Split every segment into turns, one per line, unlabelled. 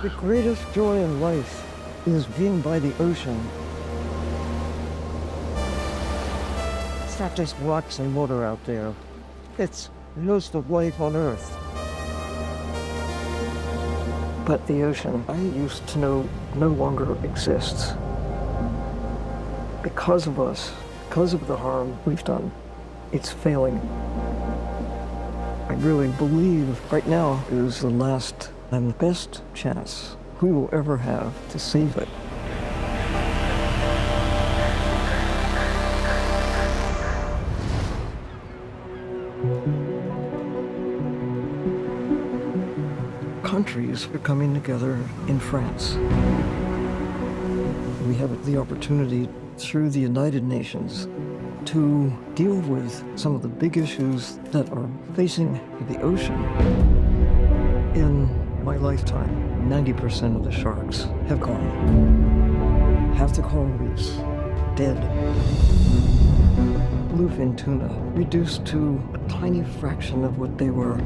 The greatest joy in life is being by the ocean. It's not just rocks and water out there. It's most of life on Earth. But the ocean, I used to know, no longer exists. Because of us, because of the harm we've done, it's failing. I really believe right now is the last and best chance we will ever have to save it. Countries are coming together in France. We have the opportunity through the United Nations to deal with some of the big issues that are facing the ocean. In my lifetime, 90% of the sharks have gone. Half the coral reefs, dead. Bluefin tuna, reduced to a tiny fraction of what they were.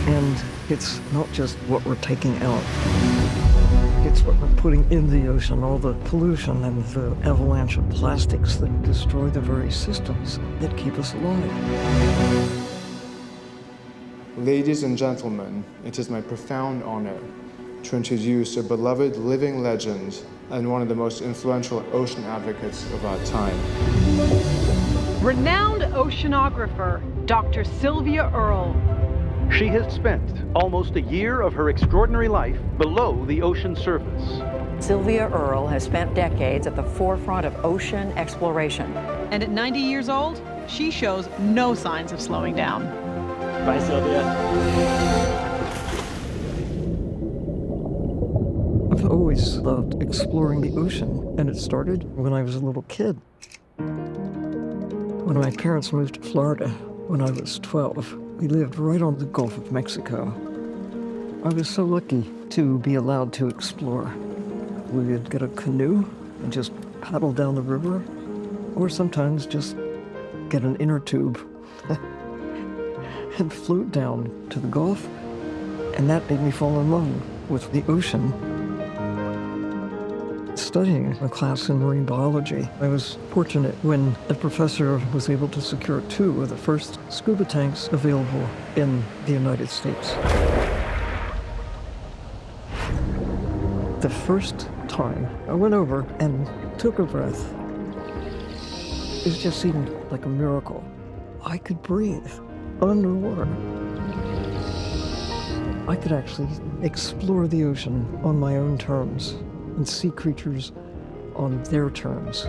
And it's not just what we're taking out. It's what we're putting in the ocean, all the pollution and the avalanche of plastics that destroy the very systems that keep us alive.
Ladies and gentlemen, it is my profound honor to introduce a beloved living legend and one of the most influential ocean advocates of our time.
Renowned oceanographer, Dr. Sylvia Earle.
She has spent almost a year of her extraordinary life below the ocean surface.
Sylvia Earle has spent decades at the forefront of ocean exploration.
And at 90 years old, she shows no signs of slowing down.
Bye, Sylvia.
I've always loved exploring the ocean, and it started when I was a little kid. When my parents moved to Florida when I was 12, we lived right on the Gulf of Mexico. I was so lucky to be allowed to explore. We would get a canoe and just paddle down the river, or sometimes just get an inner tube and float down to the Gulf, and that made me fall in love with the ocean. Studying a class in marine biology, I was fortunate when a professor was able to secure 2 of the first scuba tanks available in the United States. The first time I went over and took a breath, it just seemed like a miracle. I could breathe underwater. I could actually explore the ocean on my own terms and see creatures on their terms.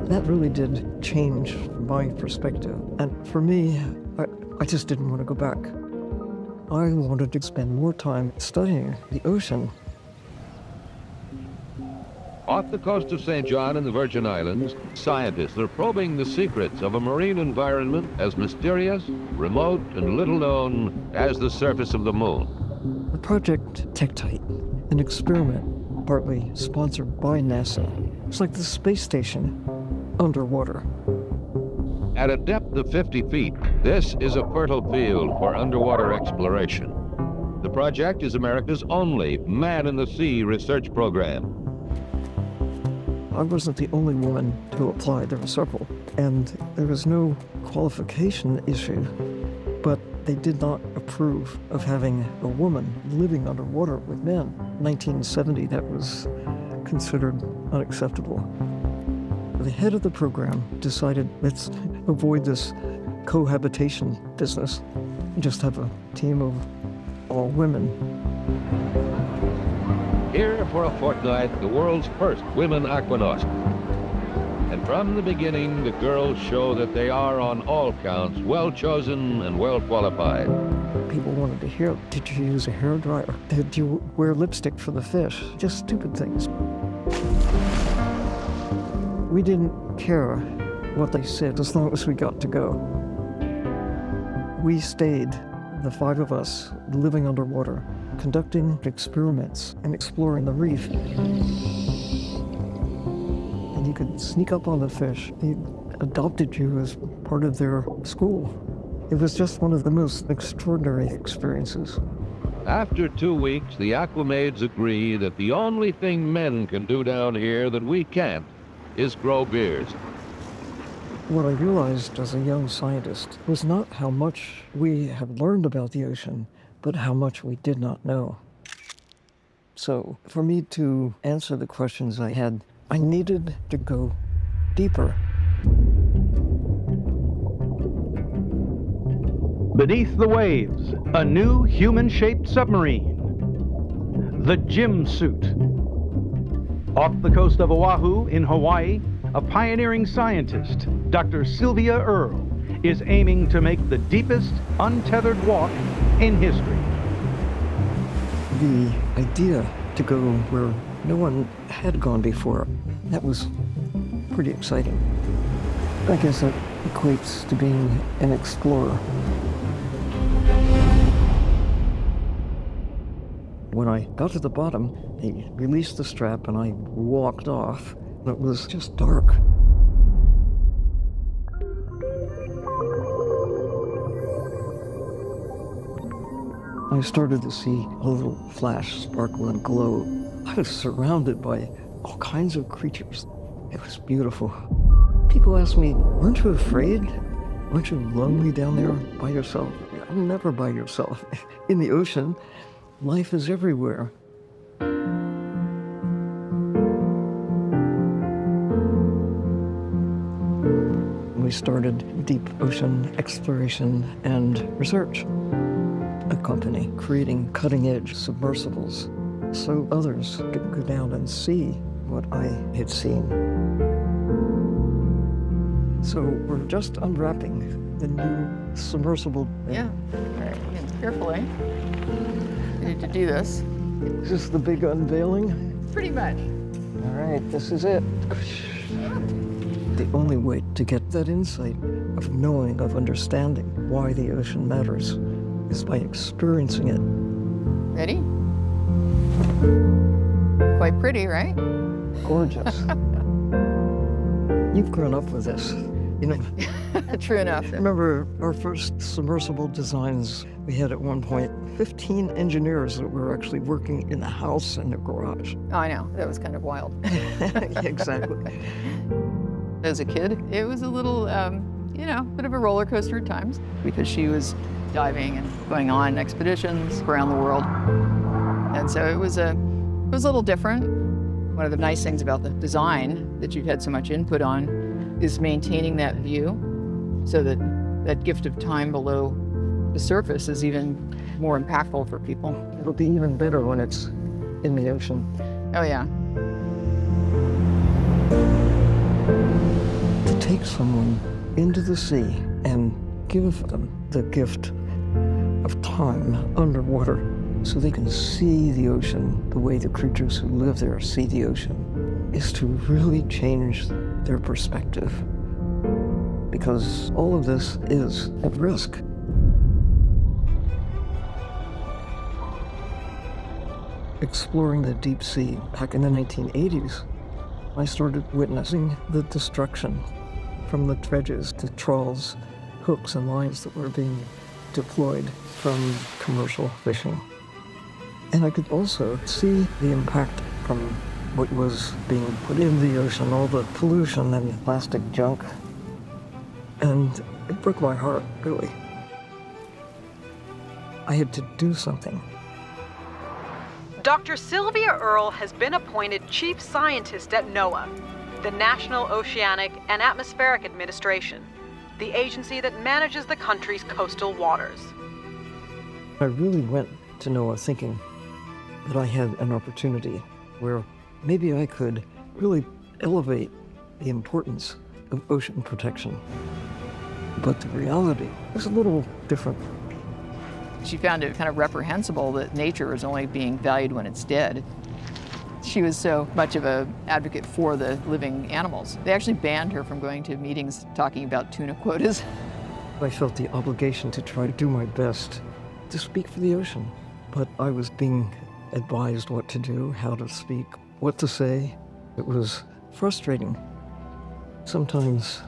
That really did change my perspective. And for me, I just didn't want to go back. I wanted to spend more time studying the ocean.
Off the coast of St. John in the Virgin Islands, scientists are probing the secrets of a marine environment as mysterious, remote, and little known as the surface of the moon.
The Project Tektite, an experiment partly sponsored by NASA. It's like the space station underwater.
At a depth of 50 feet, this is a fertile field for underwater exploration. The project is America's only man-in-the-sea research program.
I wasn't the only woman to apply. There were several, and there was no qualification issue, but they did not approve of having a woman living underwater with men. 1970, that was considered unacceptable. The head of the program decided, let's avoid this cohabitation business and just have a team of all women.
Here for a fortnight, the world's first women aquanaut. And from the beginning, the girls show that they are, on all counts, well-chosen and well-qualified.
People wanted to hear, did you use a hairdryer? Did you wear lipstick for the fish? Just stupid things. We didn't care what they said as long as we got to go. We stayed, the 5 of us, living underwater, conducting experiments and exploring the reef. And you could sneak up on the fish. They adopted you as part of their school. It was just one of the most extraordinary experiences.
After 2 weeks, the Aquamaids agree that the only thing men can do down here that we can't is grow beers.
What I realized as a young scientist was not how much we had learned about the ocean, but how much we did not know. So for me to answer the questions I had, I needed to go deeper.
Beneath the waves, a new human-shaped submarine. The Gym Suit. Off the coast of Oahu in Hawaii, a pioneering scientist, Dr. Sylvia Earle, is aiming to make the deepest untethered walk in history.
The idea to go where no one had gone before, that was pretty exciting. I guess it equates to being an explorer. When I got to the bottom, they released the strap and I walked off. It was just dark. I started to see a little flash, sparkle, and glow. I was surrounded by all kinds of creatures. It was beautiful. People asked me, "Weren't you afraid? Weren't you lonely down there by yourself?" I'm never by yourself. In the ocean, life is everywhere. We started deep ocean exploration and research. A company creating cutting-edge submersibles so others could go down and see what I had seen. So we're just unwrapping the new submersible.
Yeah, all right, carefully. We need to do this.
Is this the big unveiling?
Pretty much.
All right, this is it. The only way to get that insight of knowing, of understanding why the ocean matters is by experiencing it.
Ready? Quite pretty, right?
Gorgeous. You've grown up with this. You know,
True enough.
remember our first submersible designs, we had at one point 15 engineers that were actually working in the house and the garage.
Oh, I know, that was kind of wild.
Exactly.
As a kid, it was a little, bit of a roller coaster at times because she was diving and going on expeditions around the world. And so it was a little different. One of the nice things about the design that you've had so much input on is maintaining that view so that that gift of time below the surface is even more impactful for people.
It'll be even better when it's in the ocean.
Oh, yeah.
To take someone into the sea and give them the gift of time underwater so they can see the ocean the way the creatures who live there see the ocean is to really change their perspective. Because all of this is at risk. Exploring the deep sea back in the 1980s, I started witnessing the destruction from the dredges to trawls, hooks and lines that were being deployed from commercial fishing. And I could also see the impact from what was being put in the ocean, all the pollution and plastic junk. And it broke my heart, really. I had to do something.
Dr. Sylvia Earle has been appointed chief scientist at NOAA, the National Oceanic and Atmospheric Administration, the agency that manages the country's coastal waters.
I really went to NOAA thinking that I had an opportunity where maybe I could really elevate the importance of ocean protection. But the reality was a little different.
She found it kind of reprehensible that nature is only being valued when it's dead. She was so much of an advocate for the living animals. They actually banned her from going to meetings talking about tuna quotas.
I felt the obligation to try to do my best to speak for the ocean. But I was being advised what to do, how to speak, what to say. It was frustrating. Sometimes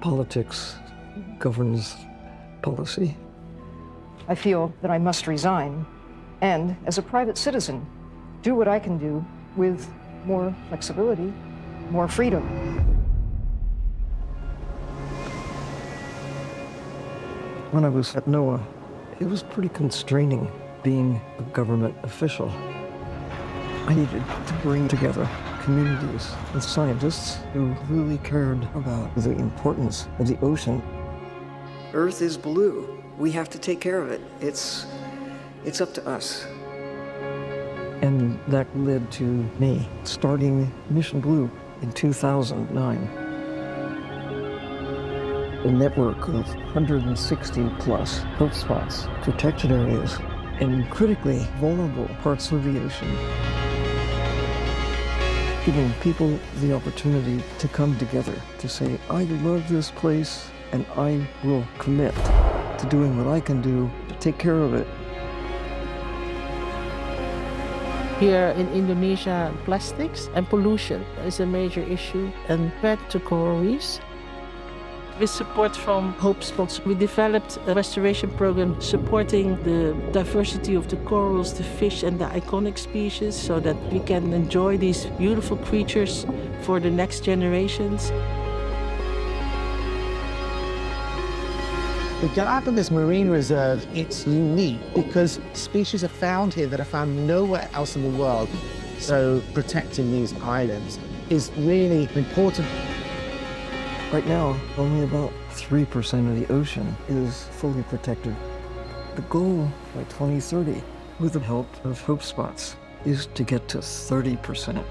politics governs policy.
I feel that I must resign and, as a private citizen, do what I can do with more flexibility, more freedom.
When I was at NOAA, it was pretty constraining being a government official. I needed to bring together communities and scientists who really cared about the importance of the ocean. Earth is blue. We have to take care of it. It's up to us. And that led to me starting Mission Blue in 2009. A network of 160 plus hope spots, protected areas, and critically vulnerable parts of the ocean, giving people the opportunity to come together to say, I love this place and I will commit to doing what I can do to take care of it.
Here in Indonesia, plastics and pollution is a major issue and threat to coral reefs. With support from Hope Spots, we developed a restoration program supporting the diversity of the corals, the fish, and the iconic species so that we can enjoy these beautiful creatures for the next generations.
The Galapagos Marine Reserve, it's unique because species are found here that are found nowhere else in the world. So protecting these islands is really important.
Right now, only about 3% of the ocean is fully protected. The goal by 2030, with the help of Hope Spots, is to get to 30%.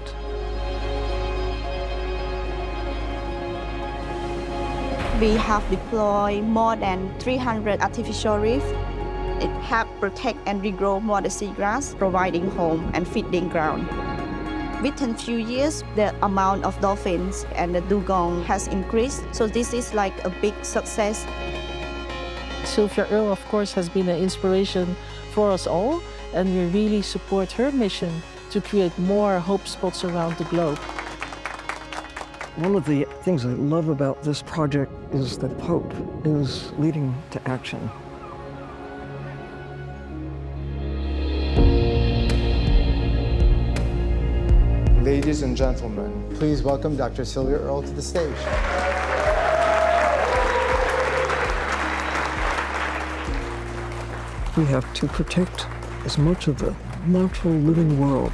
We have deployed more than 300 artificial reefs. It helps protect and regrow more the seagrass, providing home and feeding ground. Within a few years, the amount of dolphins and the dugong has increased, so this is like a big success.
Sylvia Earle, of course, has been an inspiration for us all, and we really support her mission to create more hope spots around the globe.
One of the things I love about this project is that hope is leading to action.
Ladies and gentlemen,
Please welcome Dr. Sylvia Earle to the stage.
We have to protect as much of the natural living world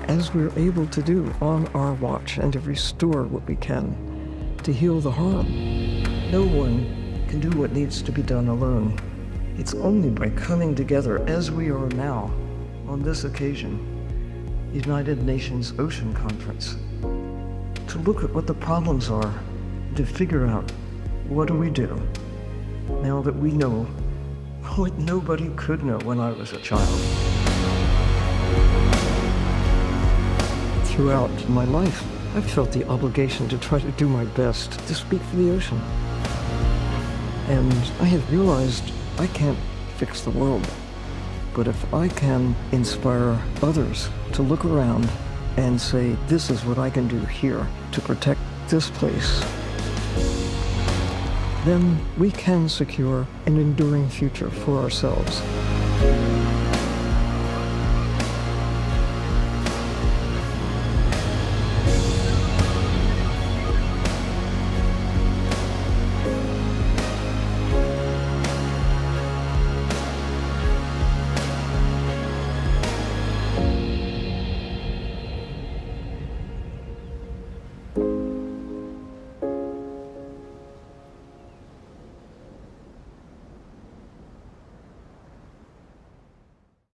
as we're able to do on our watch, and to restore what we can to heal the harm. No one can do what needs to be done alone. It's only by coming together as we are now on this occasion, United Nations Ocean Conference, to look at what the problems are, to figure out what do we do now that we know what nobody could know when I was a child. Throughout my life, I've felt the obligation to try to do my best to speak for the ocean. And I have realized I can't fix the world, but if I can inspire others to look around and say, this is what I can do here to protect this place, then we can secure an enduring future for ourselves.